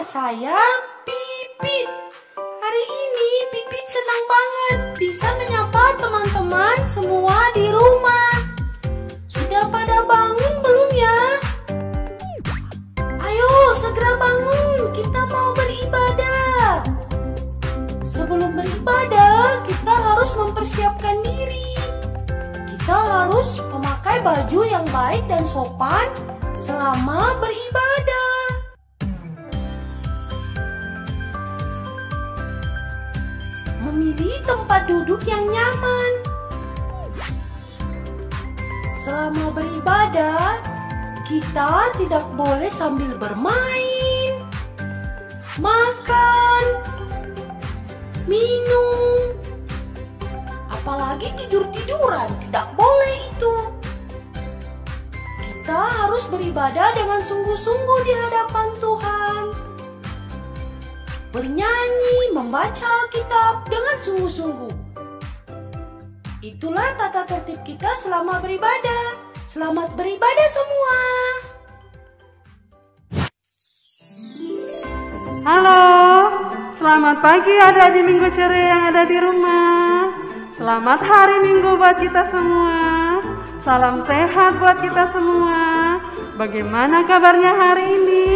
saya Pipit. Hari ini Pipit senang banget bisa menyapa teman-teman semua di rumah. Sudah pada bangun belum ya? Ayo segera bangun, kita mau beribadah. Sebelum beribadah, kita harus mempersiapkan diri. Kita harus memakai baju yang baik dan sopan selama beribadah. Memilih tempat duduk yang nyaman. Selama beribadah, kita tidak boleh sambil bermain, makan, minum, apalagi tidur-tiduran. Tidak boleh itu. Kita harus beribadah dengan sungguh-sungguh di hadapan Tuhan. Bernyanyi, membaca Alkitab dengan sungguh-sungguh. Itulah tata tertib kita selama beribadah. Selamat beribadah semua. Halo, selamat pagi adik-adik Minggu Ceria yang ada di rumah. Selamat hari Minggu buat kita semua. Salam sehat buat kita semua. Bagaimana kabarnya hari ini?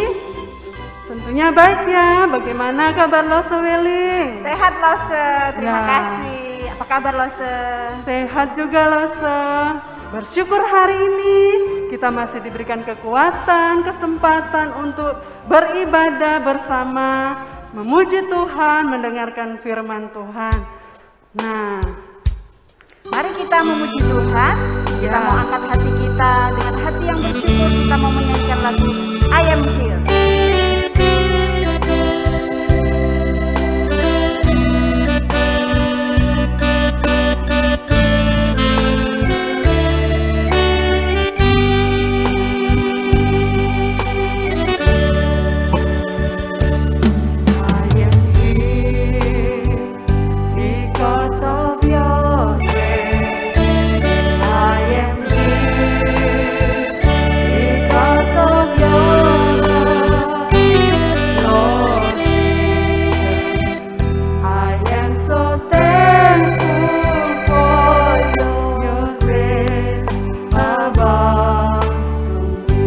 Tentunya baik ya. Bagaimana kabar Lose Weling? Sehat Lose, terima Ya. kasih. Apa kabar Lose? Sehat juga Lose. Bersyukur hari ini kita masih diberikan kekuatan, kesempatan untuk beribadah bersama, memuji Tuhan, mendengarkan firman Tuhan. Nah, Mari kita memuji Tuhan. Kita Ya. mau angkat hati kita dengan hati yang bersyukur. Kita mau menyanyikan lagu I Am Healed. because of your grace. I am here because of your love, Lord Jesus. I am so thankful for your grace abounds to me.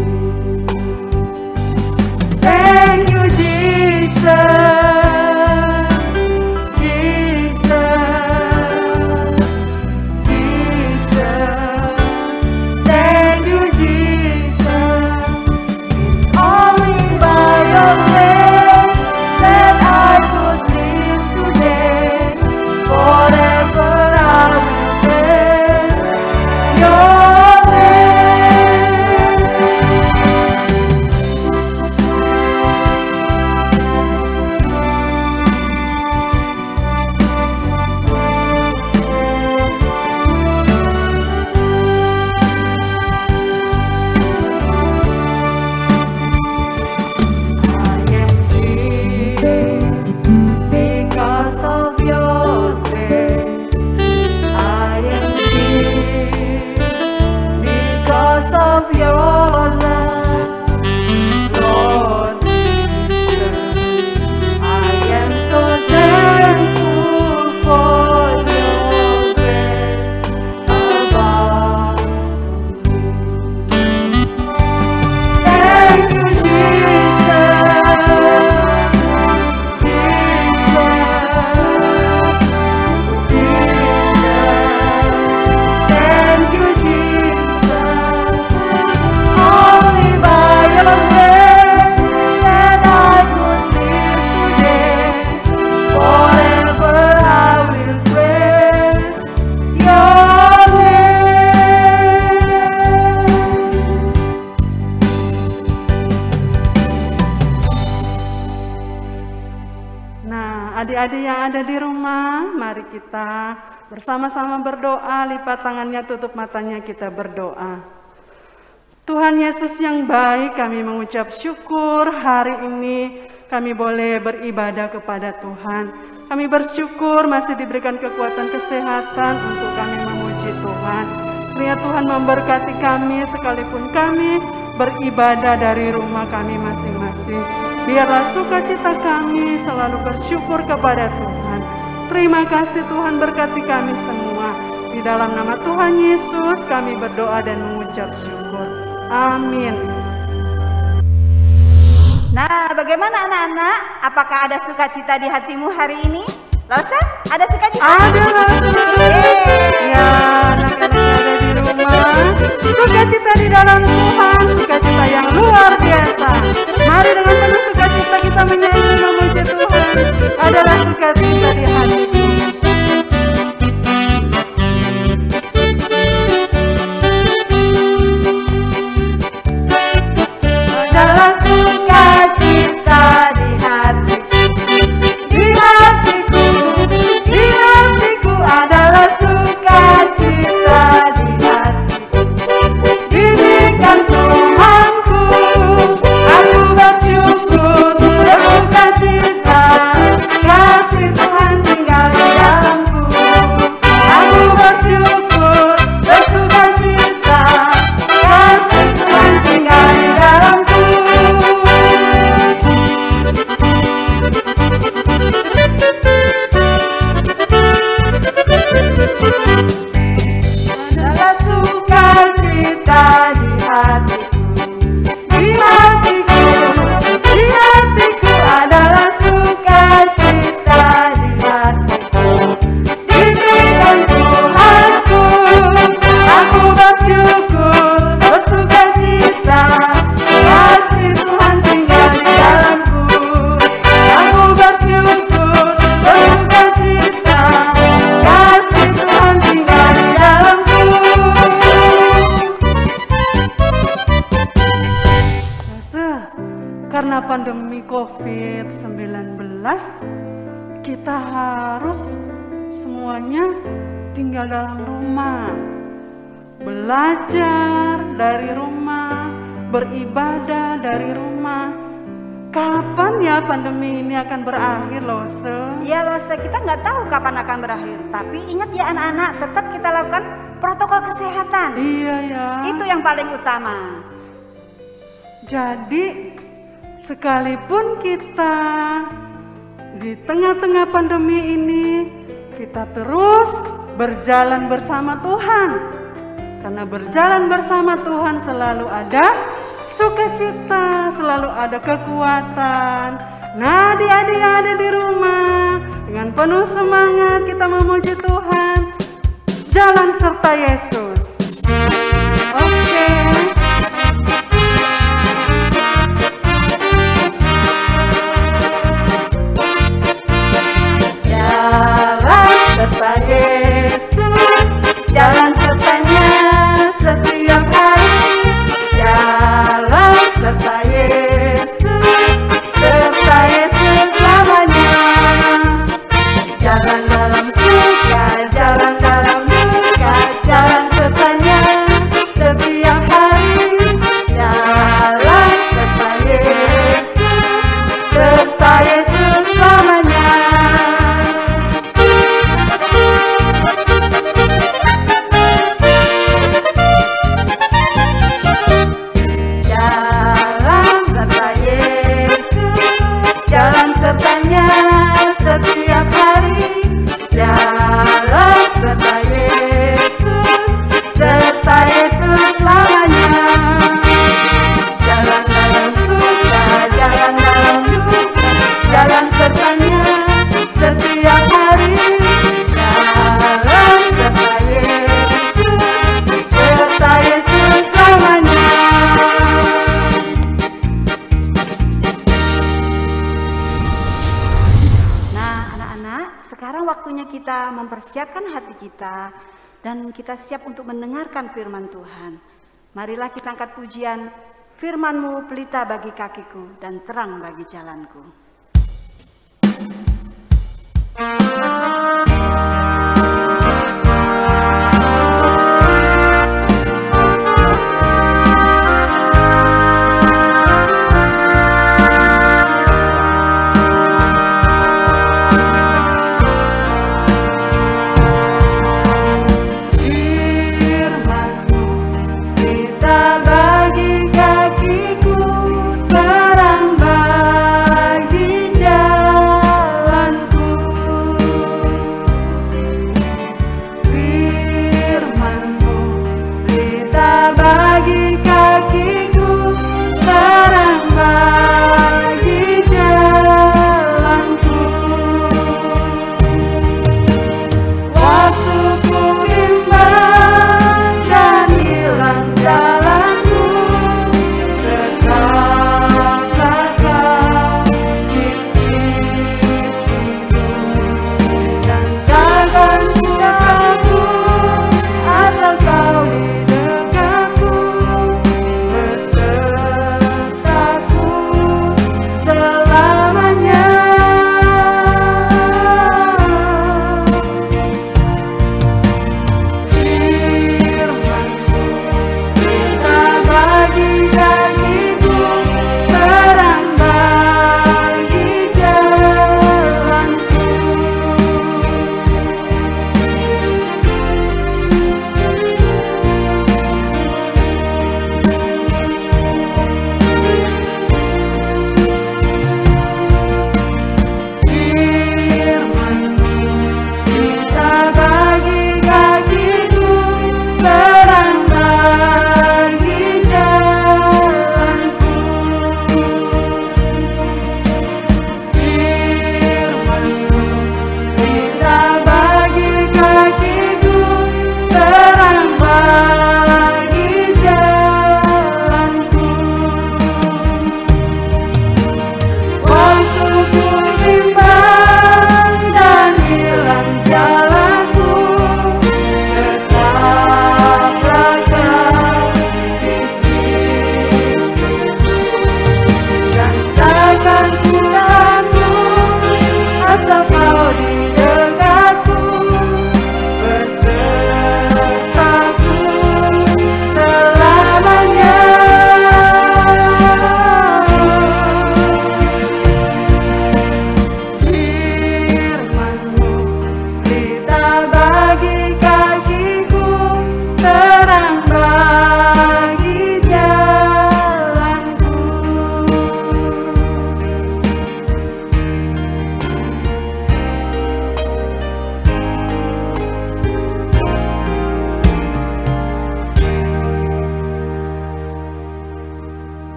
Thank you, Jesus. Because of your grace, I am here. Because of your love, Lord Jesus, I am so thankful for your grace abounds to me. Thank you, Jesus. Nah, adik-adik yang ada di rumah, mari kita bersama-sama berdoa, lipat tangannya, tutup matanya, kita berdoa. Tuhan Yesus yang baik, kami mengucap syukur hari ini kami boleh beribadah kepada Tuhan. Kami bersyukur masih diberikan kekuatan kesehatan untuk kami memuji Tuhan. Kiranya Tuhan memberkati kami sekalipun kami beribadah dari rumah kami masing-masing. Biarlah sukacita kami selalu bersyukur kepada Tuhan. Terima kasih Tuhan, berkati kami semua. Di dalam nama Tuhan Yesus kami berdoa dan mengucap syukur. Amin. Nah, bagaimana anak-anak? Apakah ada sukacita di hatimu hari ini? Losa, ada sukacita? Ada Losa. Ya, anak-anak yang ada di rumah, sukacita di dalam Tuhan, sukacita yang luar biasa. Mari dengan penuh sukacita kita menyanyi memuji Tuhan. Adalah sukacita di hatiku. Adalah sukacita di hatiku, di hatiku, di hatiku adalah sukacita di hatiku. Diberikan Tuhanku, aku bersyukur bersukacita, kasih Tuhan tinggal di dalamku. Aku bersyukur bersukacita, kasih Tuhan tinggal di dalamku. Adalah sukacita di hatiku, di hatiku, di hatiku adalah sukacita di hatiku. Diberikan Tuhanku, aku bersyukur bersukacita, kasih Tuhan tinggal di dalamku. Aku bersyukur bersukacita, kasih Tuhan tinggal di dalamku. Karena pandemi COVID-19, kita harus semuanya tinggal dalam rumah, belajar dari rumah, beribadah dari rumah. Kapan ya pandemi ini akan berakhir, Lose? Ya Lose, kita nggak tahu kapan akan berakhir. Tapi ingat ya anak-anak, tetap kita lakukan protokol kesehatan. Iya ya. Itu yang paling utama. Jadi sekalipun kita di tengah-tengah pandemi ini, kita terus berjalan bersama Tuhan. Karena berjalan bersama Tuhan selalu ada sukacita, selalu ada kekuatan. Nah, adik-adik yang ada di rumah, dengan penuh semangat kita memuji Tuhan. Jalan serta Yesus. Oke. Jalan serta Yesus, jalan sertanya setiap hari. Jalan serta Yesus, serta Yesus selamanya. Jalan dalam suka, jalan dalam duka, jalan sertanya setiap hari. Jalan serta Yesus, serta Yesus selamanya. Jalan serta Yesus, jalan sertanya setiap hari. Jalan serta Yesus, serta Yesus selamanya. Jalan dalam suka, jalan dalam duka, jalan sertanya setiap hari. Jalan serta Yesus, serta Yesus selamanya. Nah anak-anak, sekarang waktunya kita mempersiapkan hati kita dan kita siap untuk mendengarkan firman Tuhan. Marilah kita angkat pujian, firman-Mu pelita bagi kakiku dan terang bagi jalanku. Firman-Mu pelita bagi kakiku, terang bagi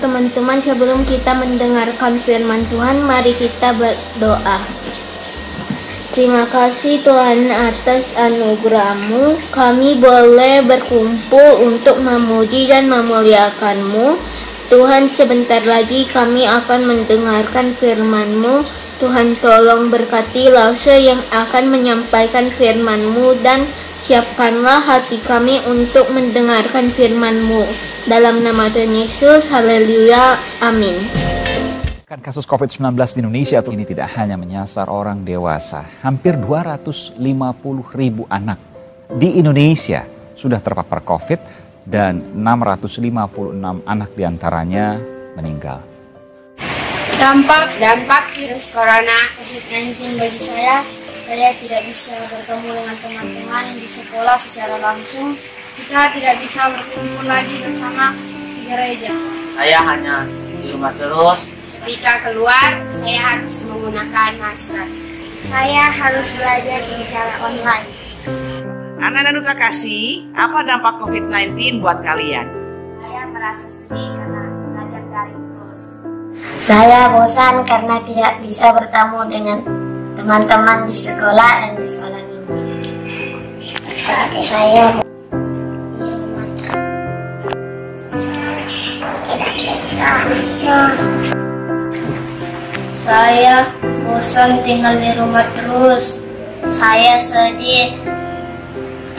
teman-teman, sebelum kita mendengarkan firman Tuhan, mari kita berdoa. Terima kasih Tuhan atas anugerah-Mu. Kami boleh berkumpul untuk memuji dan memuliakan-Mu. Tuhan, sebentar lagi kami akan mendengarkan firman-Mu. Tuhan, tolong berkati Lause yang akan menyampaikan firman-Mu dan siapkanlah hati kami untuk mendengarkan firman-Mu. Dalam nama Tuhan Yesus, haleluya, amin. Kasus COVID-19 di Indonesia ini tidak hanya menyasar orang dewasa. Hampir 250.000 anak di Indonesia sudah terpapar COVID dan 656 anak diantaranya meninggal. Dampak virus corona COVID-19 bagi saya tidak bisa bertemu dengan teman-teman di sekolah secara langsung. Kita tidak bisa berkumpul lagi bersama di gereja. Saya hanya di rumah terus. Ketika keluar, saya harus menggunakan masker. Saya harus belajar secara online. Anak-anak Duta Kasih, apa dampak COVID-19 buat kalian? Saya merasa sedih karena belajar daring terus. Saya bosan karena tidak bisa bertemu dengan teman-teman di sekolah dan di sekolah minggu. Saya di rumah tidak bisa. Saya bosan tinggal di rumah terus. Saya sedih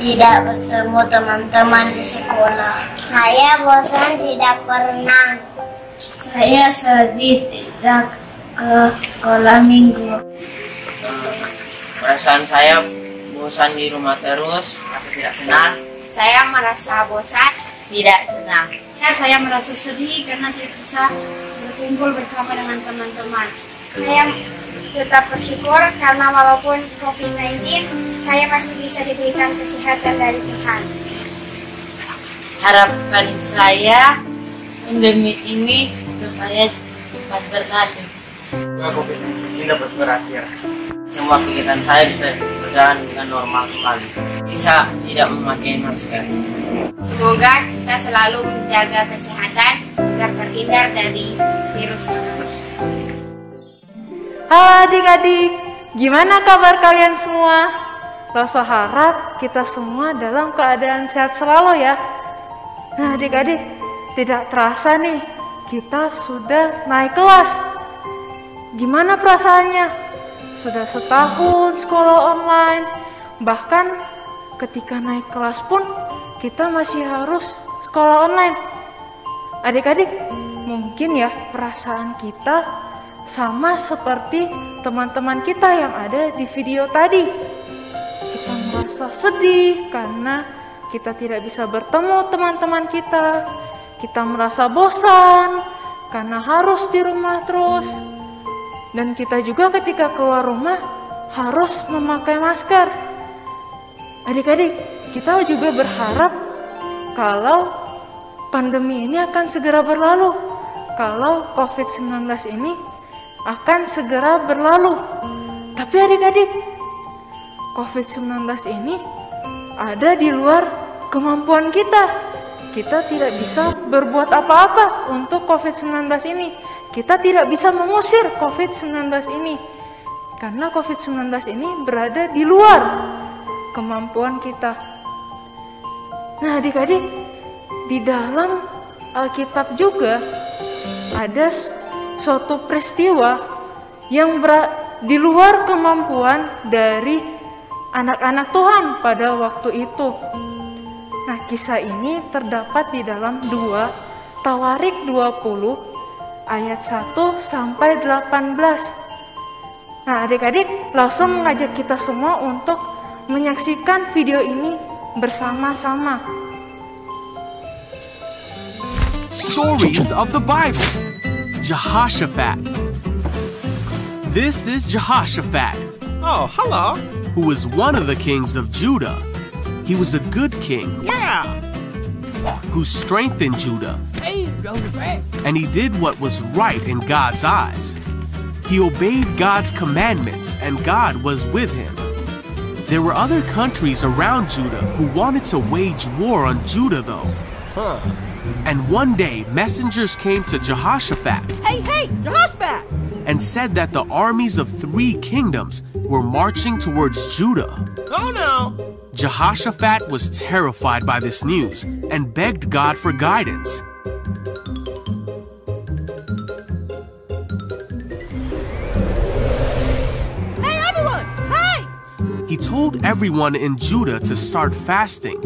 tidak bertemu teman-teman di sekolah. Saya bosan tidak berenang. Saya sedih tidak ke sekolah minggu. Perasaan saya bosan di rumah terus, merasa tidak senang. Saya merasa bosan, tidak senang. Saya merasa sedih karena tidak bisa berkumpul bersama dengan teman-teman. Saya tetap bersyukur karena walaupun COVID-19, saya masih bisa diberikan kesehatan dari Tuhan. Harapan saya pandemi ini supaya cepat berlalu. COVID-19 dapat berakhir. Semua kegiatan saya bisa berjalan dengan normal kembali. Bisa tidak memakai masker. Semoga kita selalu menjaga kesehatan agar terhindar dari virus corona. Halo adik-adik, gimana kabar kalian semua? Lause harap kita semua dalam keadaan sehat selalu ya. Nah adik-adik, tidak terasa nih, kita sudah naik kelas. Gimana perasaannya? Sudah setahun sekolah online, bahkan ketika naik kelas pun kita masih harus sekolah online. Adik-adik, mungkin ya perasaan kita sama seperti teman-teman kita yang ada di video tadi. Kita merasa sedih karena kita tidak bisa bertemu teman-teman kita. Kita merasa bosan karena harus di rumah terus. Dan kita juga ketika keluar rumah harus memakai masker. Adik-adik, kita juga berharap kalau pandemi ini akan segera berlalu. Kalau COVID-19 ini akan segera berlalu. Tapi adik-adik, COVID-19 ini ada di luar kemampuan kita. Kita tidak bisa berbuat apa-apa untuk COVID-19 ini. Kita tidak bisa mengusir COVID-19 ini. Karena COVID-19 ini berada di luar kemampuan kita. Nah adik-adik, di dalam Alkitab juga ada suatu peristiwa yang di luar kemampuan dari anak-anak Tuhan pada waktu itu. Nah, kisah ini terdapat di dalam 2 Tawarik 20 ayat 1 sampai 18. Nah, adik-adik, langsung mengajak kita semua untuk menyaksikan video ini bersama-sama. Stories of the Bible. Jehoshaphat. This is Jehoshaphat. Oh, hello. Who was one of the kings of Judah. He was a good king. Yeah. Who strengthened Judah. Hey, and he did what was right in God's eyes. He obeyed God's commandments, and God was with him. There were other countries around Judah who wanted to wage war on Judah, though. And one day, messengers came to Jehoshaphat. Hey, Jehoshaphat! And said that the armies of 3 kingdoms were marching towards Judah. Oh no! Jehoshaphat was terrified by this news and begged God for guidance. Hey everyone! Hey! He told everyone in Judah to start fasting.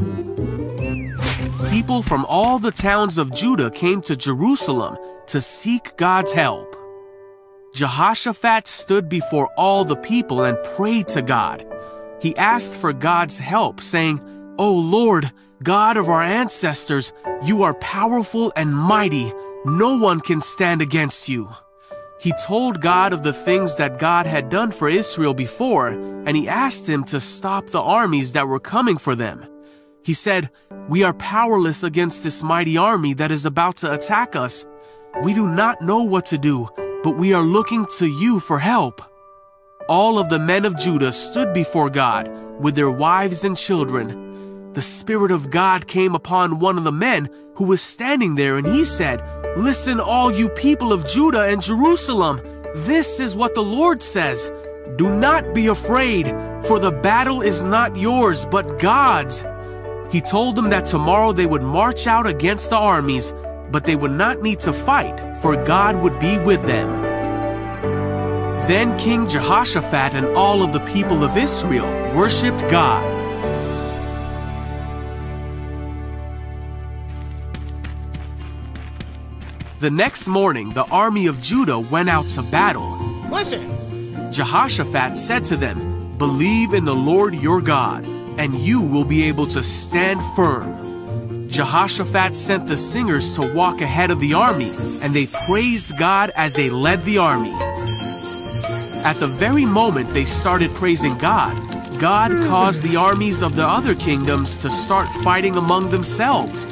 People from all the towns of Judah came to Jerusalem to seek God's help. Jehoshaphat stood before all the people and prayed to God. He asked for God's help, saying, "O Lord, God of our ancestors, you are powerful and mighty. No one can stand against you." He told God of the things that God had done for Israel before, and he asked him to stop the armies that were coming for them. He said, "We are powerless against this mighty army that is about to attack us. We do not know what to do, but we are looking to you for help." All of the men of Judah stood before God with their wives and children. The Spirit of God came upon one of the men who was standing there, and he said, "Listen, all you people of Judah and Jerusalem, this is what the Lord says. Do not be afraid, for the battle is not yours, but God's." He told them that tomorrow they would march out against the armies, but they would not need to fight, for God would be with them. Then King Jehoshaphat and all of the people of Israel worshipped God. The next morning, the army of Judah went out to battle. Listen! Jehoshaphat said to them, "Believe in the Lord your God, and you will be able to stand firm." Jehoshaphat sent the singers to walk ahead of the army, and they praised God as they led the army. At the very moment they started praising God, God caused the armies of the other kingdoms to start fighting among themselves.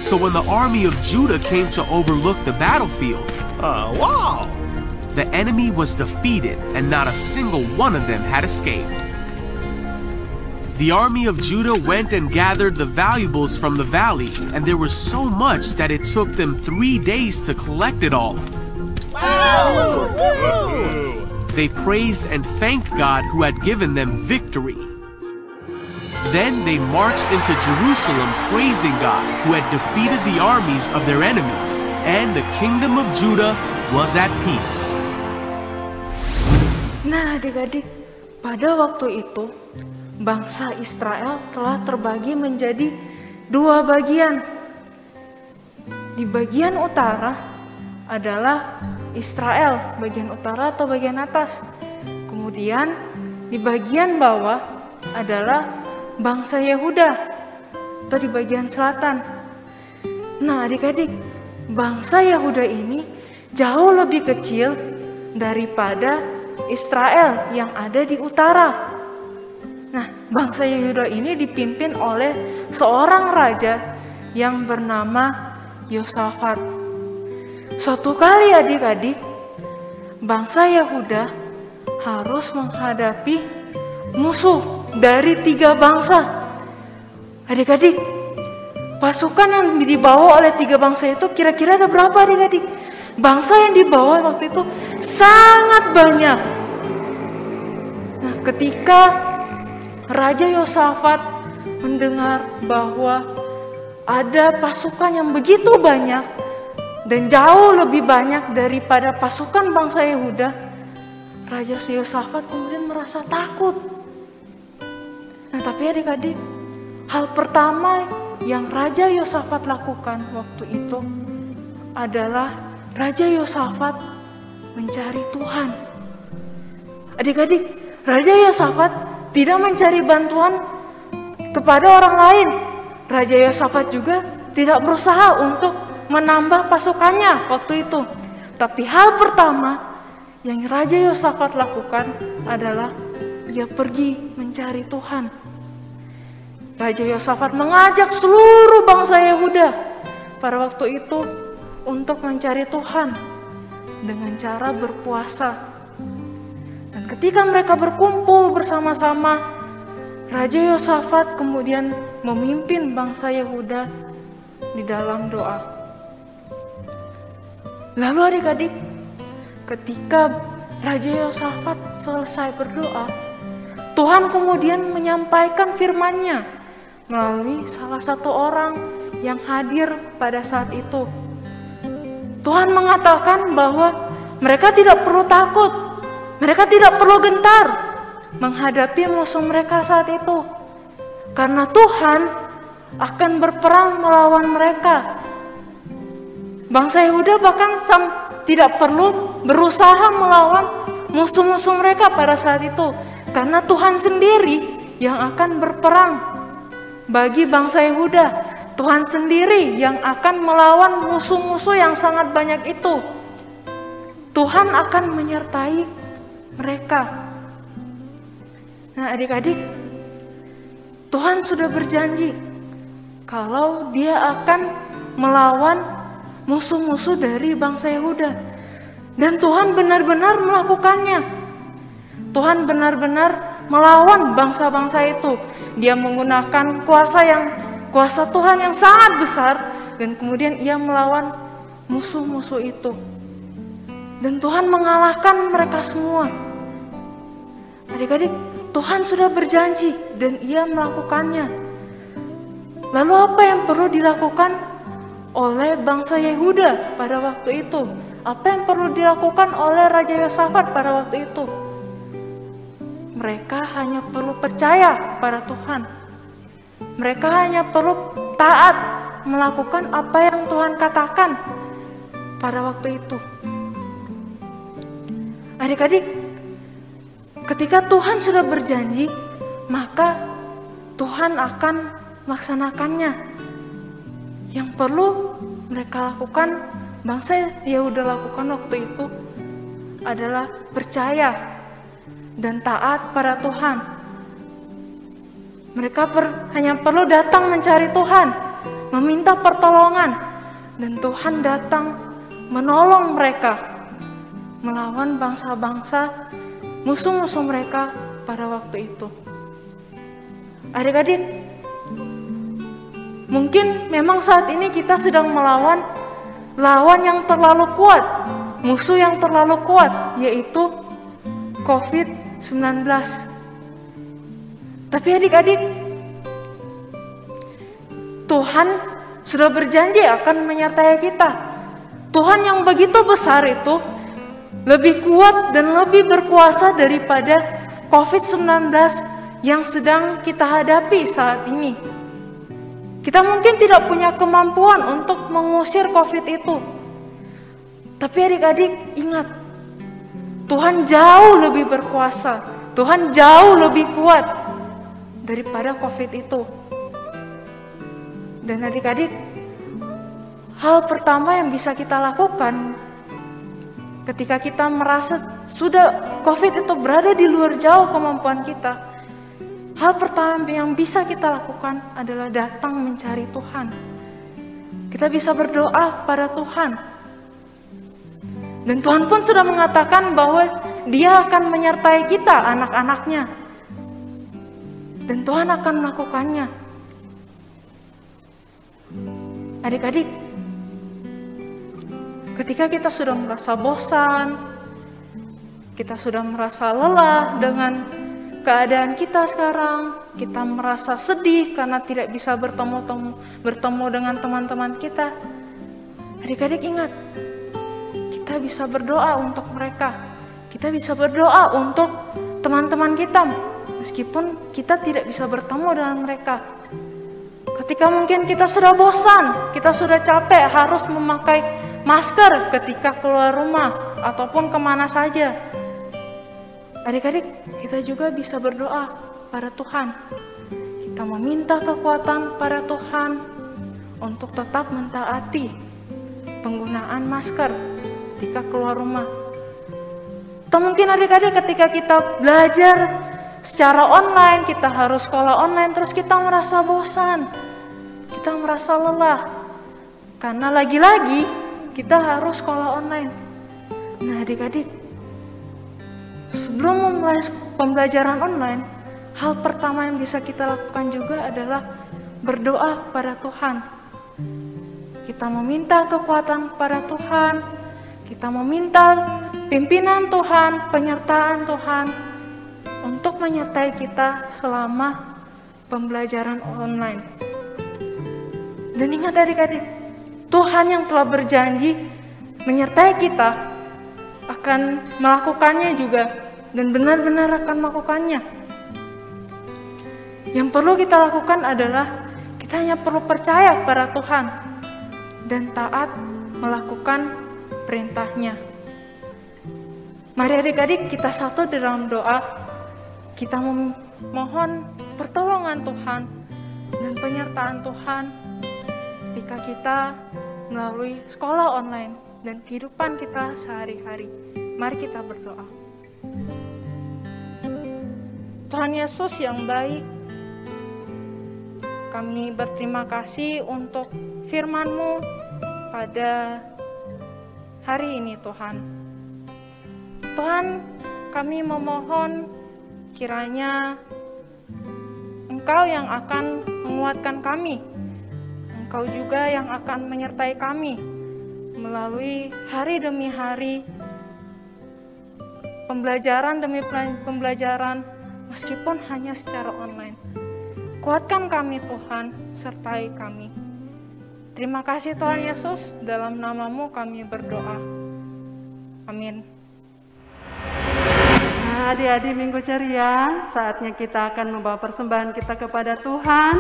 So when the army of Judah came to overlook the battlefield, Wow! the enemy was defeated and not a single one of them had escaped. The army of Judah went and gathered the valuables from the valley, and there was so much that it took them 3 days to collect it all. Wow! They praised and thanked God who had given them victory. Then they marched into Jerusalem praising God who had defeated the armies of their enemies, and the kingdom of Judah was at peace. Nah, adik-adik, pada waktu itu bangsa Israel telah terbagi menjadi 2 bagian. Di bagian utara adalah Israel, bagian utara atau bagian atas. Kemudian di bagian bawah adalah bangsa Yehuda atau di bagian selatan. Nah, adik-adik, bangsa Yehuda ini jauh lebih kecil daripada Israel yang ada di utara. Nah, bangsa Yehuda ini dipimpin oleh seorang raja yang bernama Yosafat. Suatu kali adik-adik, bangsa Yehuda harus menghadapi musuh dari 3 bangsa. Adik-adik, pasukan yang dibawa oleh 3 bangsa itu kira-kira ada berapa adik-adik? Bangsa yang dibawa waktu itu sangat banyak. Nah, ketika Raja Yosafat mendengar bahwa ada pasukan yang begitu banyak dan jauh lebih banyak daripada pasukan bangsa Yehuda, Raja Yosafat kemudian merasa takut. Nah, tapi adik-adik, hal pertama yang Raja Yosafat lakukan waktu itu adalah Raja Yosafat mencari Tuhan. Adik-adik, Raja Yosafat tidak mencari bantuan kepada orang lain. Raja Yosafat juga tidak berusaha untuk menambah pasukannya waktu itu. Tapi hal pertama yang Raja Yosafat lakukan adalah ia pergi mencari Tuhan. Raja Yosafat mengajak seluruh bangsa Yehuda pada waktu itu untuk mencari Tuhan dengan cara berpuasa. Dan ketika mereka berkumpul bersama-sama, Raja Yosafat kemudian memimpin bangsa Yehuda di dalam doa. Lalu adik-adik, ketika Raja Yosafat selesai berdoa, Tuhan kemudian menyampaikan firman-Nya melalui salah satu orang yang hadir pada saat itu. Tuhan mengatakan bahwa mereka tidak perlu takut, mereka tidak perlu gentar menghadapi musuh mereka saat itu, karena Tuhan akan berperang melawan mereka. Bangsa Yehuda bahkan tidak perlu berusaha melawan musuh-musuh mereka pada saat itu, karena Tuhan sendiri yang akan berperang bagi bangsa Yehuda. Tuhan sendiri yang akan melawan musuh-musuh yang sangat banyak itu. Tuhan akan menyertai mereka. Nah adik-adik, Tuhan sudah berjanji kalau Dia akan melawan musuh-musuh dari bangsa Yehuda. Dan Tuhan benar-benar melakukannya. Tuhan benar-benar melawan bangsa-bangsa itu. Dia menggunakan kuasa Tuhan yang sangat besar, dan kemudian Ia melawan musuh-musuh itu. Dan Tuhan mengalahkan mereka semua. Adik-adik, Tuhan sudah berjanji dan Ia melakukannya. Lalu apa yang perlu dilakukan oleh bangsa Yehuda pada waktu itu? Apa yang perlu dilakukan oleh Raja Yosafat pada waktu itu? Mereka hanya perlu percaya pada Tuhan. Mereka hanya perlu taat melakukan apa yang Tuhan katakan pada waktu itu. Adik-adik, ketika Tuhan sudah berjanji, maka Tuhan akan melaksanakannya. Yang perlu mereka lakukan, bangsa Yehuda lakukan waktu itu adalah percaya dan taat pada Tuhan. Mereka hanya perlu datang mencari Tuhan, meminta pertolongan, dan Tuhan datang menolong mereka melawan bangsa-bangsa musuh-musuh mereka pada waktu itu. Adik-adik, mungkin memang saat ini kita sedang melawan lawan yang terlalu kuat, musuh yang terlalu kuat, yaitu COVID-19. Tapi adik-adik, Tuhan sudah berjanji akan menyertai kita. Tuhan yang begitu besar itu lebih kuat dan lebih berkuasa daripada COVID-19 yang sedang kita hadapi saat ini. Kita mungkin tidak punya kemampuan untuk mengusir COVID itu. Tapi adik-adik ingat, Tuhan jauh lebih berkuasa, Tuhan jauh lebih kuat daripada COVID itu. Dan adik-adik, hal pertama yang bisa kita lakukan ketika kita merasa sudah COVID itu berada di luar jauh kemampuan kita, hal pertama yang bisa kita lakukan adalah datang mencari Tuhan. Kita bisa berdoa pada Tuhan. Dan Tuhan pun sudah mengatakan bahwa Dia akan menyertai kita, anak-anaknya. Dan Tuhan akan melakukannya. Adik-adik, ketika kita sudah merasa bosan, kita sudah merasa lelah dengan keadaan kita sekarang, kita merasa sedih karena tidak bisa bertemu dengan teman-teman kita. Adik-adik ingat, kita bisa berdoa untuk mereka. Kita bisa berdoa untuk teman-teman kita, meskipun kita tidak bisa bertemu dengan mereka. Ketika mungkin kita sudah bosan, kita sudah capek harus memakai masker ketika keluar rumah ataupun kemana saja. Adik-adik, kita juga bisa berdoa pada Tuhan. Kita meminta kekuatan pada Tuhan untuk tetap mentaati penggunaan masker ketika keluar rumah. Atau mungkin adik-adik ketika kita belajar secara online, kita harus sekolah online, terus kita merasa bosan, kita merasa lelah, karena lagi-lagi kita harus sekolah online. Nah adik-adik, sebelum memulai pembelajaran online, hal pertama yang bisa kita lakukan juga adalah berdoa kepada Tuhan. Kita meminta kekuatan kepada Tuhan, kita meminta pimpinan Tuhan, penyertaan Tuhan untuk menyertai kita selama pembelajaran online. Dan ingat adik-adik, Tuhan yang telah berjanji menyertai kita akan melakukannya juga, dan benar-benar akan melakukannya. Yang perlu kita lakukan adalah kita hanya perlu percaya kepada Tuhan dan taat melakukan perintahnya. Mari adik-adik kita satu dalam doa, kita memohon pertolongan Tuhan dan penyertaan Tuhan ketika kita melalui sekolah online dan kehidupan kita sehari-hari. Mari kita berdoa. Tuhan Yesus yang baik, kami berterima kasih untuk firman-Mu pada hari ini Tuhan. Tuhan, kami memohon kiranya Engkau yang akan menguatkan kami, Engkau juga yang akan menyertai kami melalui hari demi hari, pembelajaran demi pembelajaran, meskipun hanya secara online. Kuatkan kami Tuhan, sertai kami. Terima kasih Tuhan Yesus, dalam nama-Mu kami berdoa. Amin. Nah, adik-adik Minggu Ceria, saatnya kita akan membawa persembahan kita kepada Tuhan.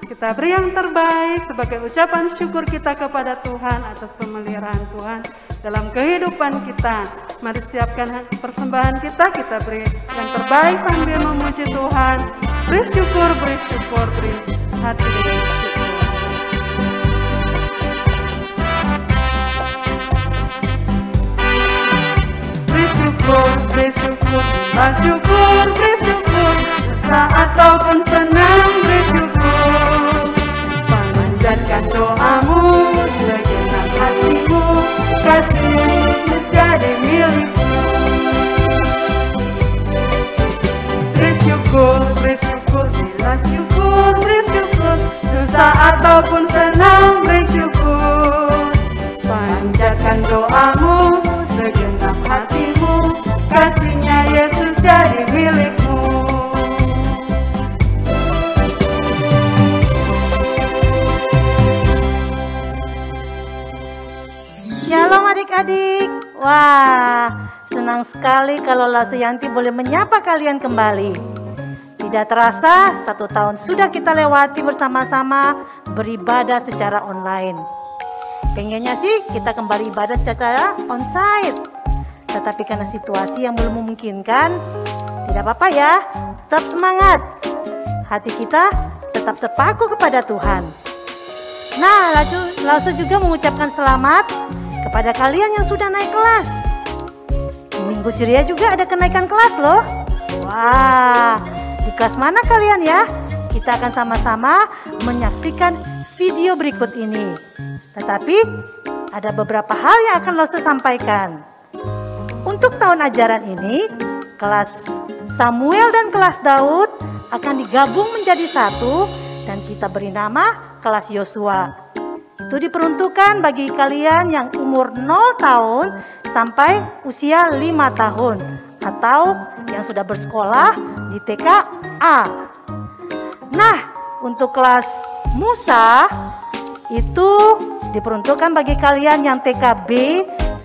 Kita beri yang terbaik sebagai ucapan syukur kita kepada Tuhan atas pemeliharaan Tuhan dalam kehidupan kita. Mari siapkan persembahan kita beri yang terbaik sambil memuji Tuhan. Beri syukur, beri hati dengan syukur. Beri syukur, beri syukur, saat ataupun senang beri syukur. Panjatkan doamu, segenap hatimu, kasih Yesus jadi milikmu. Beri syukur, bila syukur, beri syukur, susah ataupun senang beri syukur. Panjatkan doamu, segenap hatimu, kasih-Nya Yesus jadi milikmu. Shalom adik-adik. Wah, senang sekali kalau Lasuyanti boleh menyapa kalian kembali. Tidak terasa 1 tahun sudah kita lewati bersama-sama beribadah secara online. Pengennya sih kita kembali ibadah secara onsite, tetapi karena situasi yang belum memungkinkan, tidak apa-apa ya, tetap semangat. Hati kita tetap terpaku kepada Tuhan. Nah, lalu juga mengucapkan selamat kepada kalian yang sudah naik kelas. Di Minggu Ceria juga ada kenaikan kelas loh. Wah, di kelas mana kalian ya? Kita akan sama-sama menyaksikan video berikut ini. Tetapi ada beberapa hal yang akan Lose sampaikan. Untuk tahun ajaran ini, kelas Samuel dan kelas Daud akan digabung menjadi satu dan kita beri nama kelas Yosua. Itu diperuntukkan bagi kalian yang umur 0 tahun sampai usia 5 tahun atau yang sudah bersekolah di TK A. Nah, untuk kelas Musa itu diperuntukkan bagi kalian yang TK B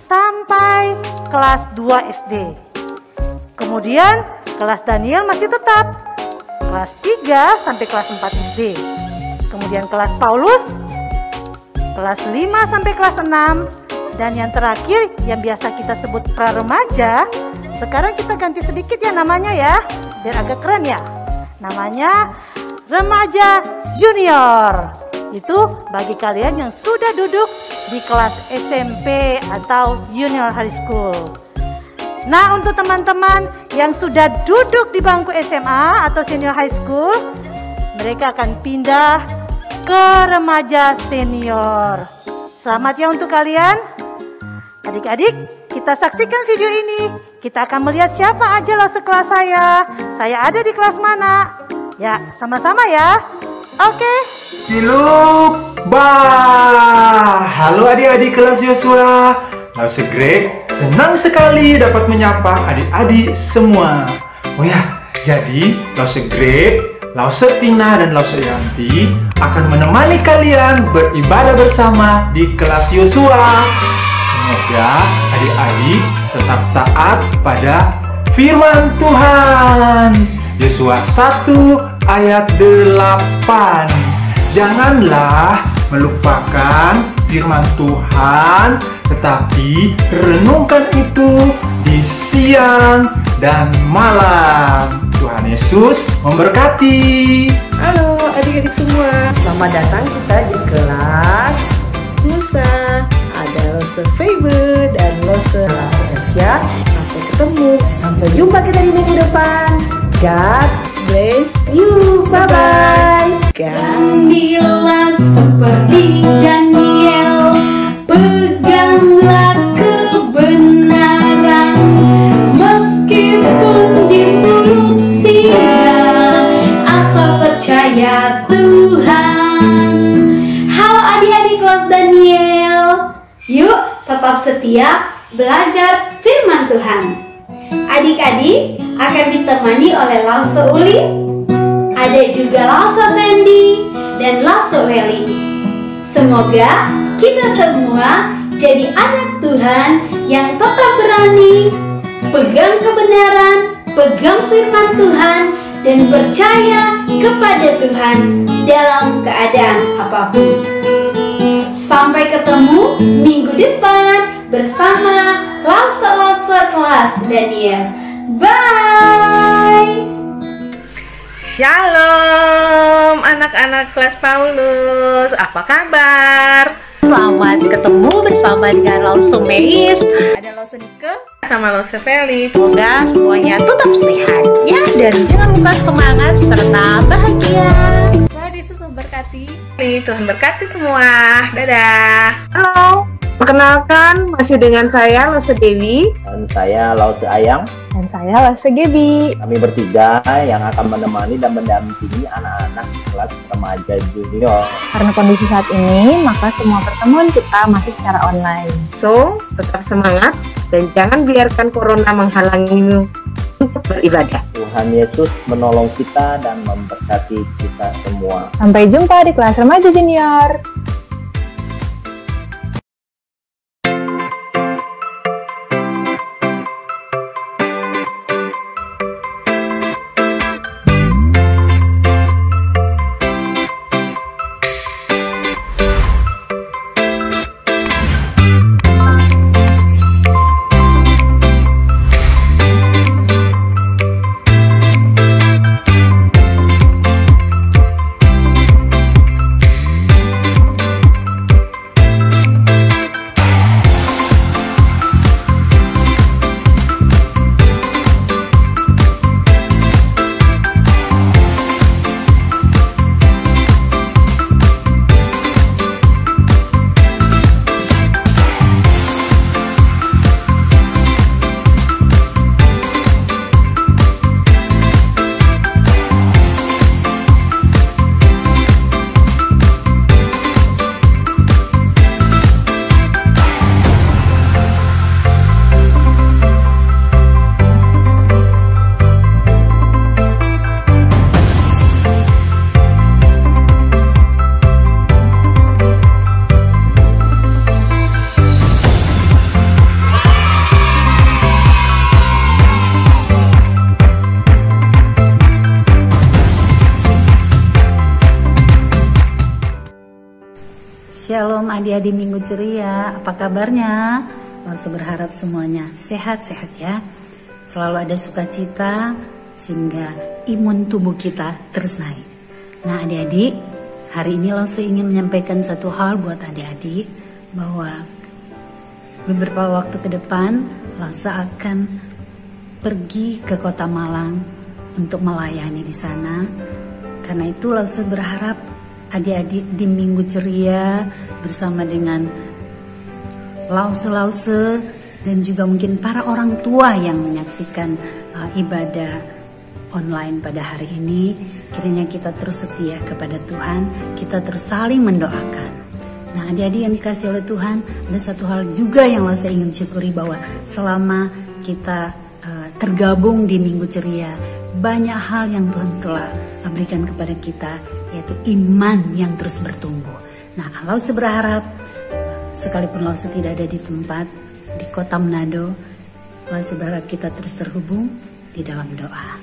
sampai kelas 2 SD. Kemudian kelas Daniel masih tetap kelas 3 sampai kelas 4 SD. Kemudian kelas Paulus kelas 5 sampai kelas 6. Dan yang terakhir yang biasa kita sebut pra-remaja, sekarang kita ganti sedikit ya namanya ya, biar agak keren ya. Namanya remaja junior. Itu bagi kalian yang sudah duduk di kelas SMP atau junior high school. Nah, untuk teman-teman yang sudah duduk di bangku SMA atau senior high school, mereka akan pindah ke remaja senior. Selamat ya untuk kalian. Adik-adik, kita saksikan video ini. Kita akan melihat siapa aja loh sekelas saya. saya ada di kelas mana? Ya, sama-sama ya. Oke. Ciluk, bah. Halo adik-adik kelas Yosua. Lause Greg senang sekali dapat menyapa adik-adik semua. Oh ya, jadi Lause Greg, Lause Tina, dan Lause Yanti akan menemani kalian beribadah bersama di kelas Yosua. Semoga adik-adik tetap taat pada firman Tuhan. Yosua 1 ayat 8. Janganlah melupakan firman Tuhan, tetapi renungkan itu di siang dan malam. Tuhan Yesus memberkati. Halo adik-adik semua, selamat datang kita di kelas Nusa. Ada Lose Faber dan Lose Asia. Sampai ketemu, sampai jumpa kita di minggu depan. God bless you, bye-bye. Ambillah seperti Daniel, peganglah kebenaran, meskipun diburuk singa, asal percaya Tuhan. Halo adik-adik kelas Daniel, yuk tetap setia belajar firman Tuhan. Adik-adik akan ditemani oleh Lause Uli, ada juga Lause Sandy dan Lause Welly. Semoga kita semua jadi anak Tuhan yang tetap berani, pegang kebenaran, pegang firman Tuhan, dan percaya kepada Tuhan dalam keadaan apapun. Sampai ketemu minggu depan bersama Lause-Lause kelas Daniel. Bye! Shalom anak-anak kelas Paulus, apa kabar? Selamat ketemu bersama dengan Lause Meis, Ada Lause Nike sama Lause Feli. semoga semuanya tetap sehat ya, dan jangan lupa semangat serta bahagia. Tuhan Yesus memberkati. Tuhan berkati semua, dadah. Halo, perkenalkan masih dengan saya Lause Dewi. Dan saya Lause Ayang. Dan saya Lause Gebi. Kami bertiga yang akan menemani dan mendampingi anak-anak kelas remaja junior. Karena kondisi saat ini, maka semua pertemuan kita masih secara online. So, tetap semangat dan jangan biarkan corona menghalangimu untuk beribadah. Tuhan Yesus menolong kita dan memberkati kita semua. Sampai jumpa di kelas remaja junior. Shalom adik-adik Minggu Ceria, apa kabarnya? Lause berharap semuanya sehat-sehat ya. Selalu ada sukacita sehingga imun tubuh kita terus naik. Nah adik-adik, hari ini Lause ingin menyampaikan satu hal buat adik-adik, bahwa beberapa waktu ke depan Lause akan pergi ke Kota Malang untuk melayani di sana. Karena itu Lause berharap adik-adik di Minggu Ceria bersama dengan Lause-Lause dan juga mungkin para orang tua yang menyaksikan ibadah online pada hari ini. Kiranya kita terus setia kepada Tuhan, kita terus saling mendoakan. Nah, adik-adik yang dikasih oleh Tuhan, ada satu hal juga yang saya ingin syukuri, bahwa selama kita tergabung di Minggu Ceria, banyak hal yang Tuhan telah berikan kepada kita, yaitu iman yang terus bertumbuh. Nah, Lause berharap sekalipun Lause tidak ada di tempat di kota Manado, Lause berharap kita terus terhubung di dalam doa.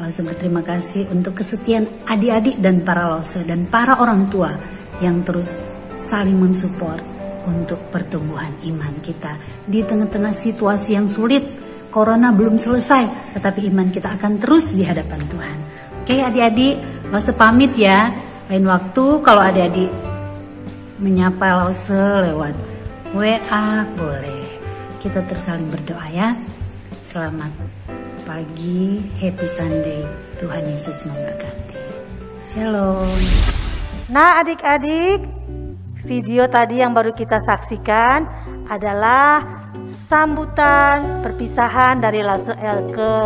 Lause berterima kasih untuk kesetiaan adik-adik dan para Lause dan para orang tua yang terus saling mensupport untuk pertumbuhan iman kita di tengah-tengah situasi yang sulit. Corona belum selesai, tetapi iman kita akan terus di hadapan Tuhan. Oke adik-adik, Lause pamit ya. Lain waktu kalau adik-adik menyapa Lause lewat WA boleh. Kita terus saling berdoa ya. Selamat pagi, happy Sunday. Tuhan Yesus memberkati. Shalom. Nah adik-adik, video tadi yang baru kita saksikan adalah sambutan perpisahan dari Lause Elke.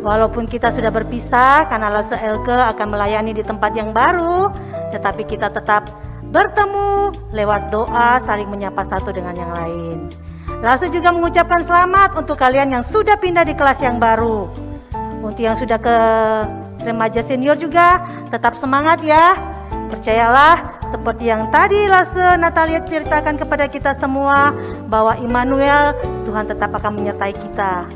Walaupun kita sudah berpisah karena Lause Elke akan melayani di tempat yang baru, tetapi kita tetap bertemu lewat doa, saling menyapa satu dengan yang lain. Lause juga mengucapkan selamat untuk kalian yang sudah pindah di kelas yang baru. Untuk yang sudah ke remaja senior juga tetap semangat ya. Percayalah, seperti yang tadi Lause Natalia ceritakan kepada kita semua, bahwa Immanuel, Tuhan tetap akan menyertai kita.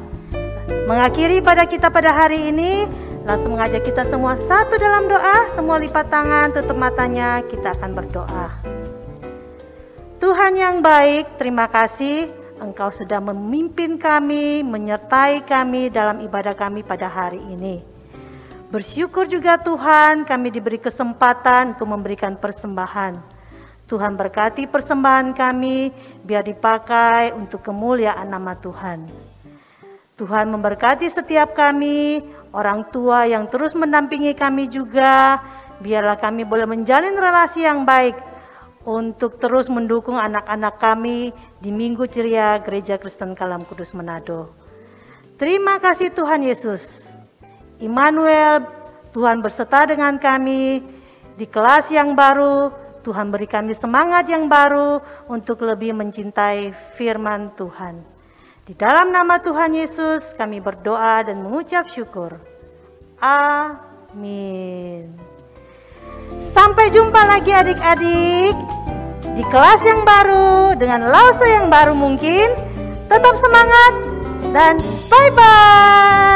Mengakhiri pada kita pada hari ini, Lause mengajak kita semua satu dalam doa. Semua lipat tangan, tutup matanya, kita akan berdoa. Tuhan yang baik, terima kasih Engkau sudah memimpin kami, menyertai kami dalam ibadah kami pada hari ini. Bersyukur juga Tuhan, kami diberi kesempatan untuk memberikan persembahan. Tuhan berkati persembahan kami, biar dipakai untuk kemuliaan nama Tuhan. Tuhan memberkati setiap kami, orang tua yang terus mendampingi kami juga. Biarlah kami boleh menjalin relasi yang baik untuk terus mendukung anak-anak kami di Minggu Ceria Gereja Kristen Kalam Kudus Manado. Terima kasih Tuhan Yesus. Immanuel, Tuhan berserta dengan kami di kelas yang baru. Tuhan beri kami semangat yang baru untuk lebih mencintai firman Tuhan. Di dalam nama Tuhan Yesus kami berdoa dan mengucap syukur. Amin. Sampai jumpa lagi adik-adik di kelas yang baru dengan Lause yang baru mungkin. Tetap semangat dan bye-bye.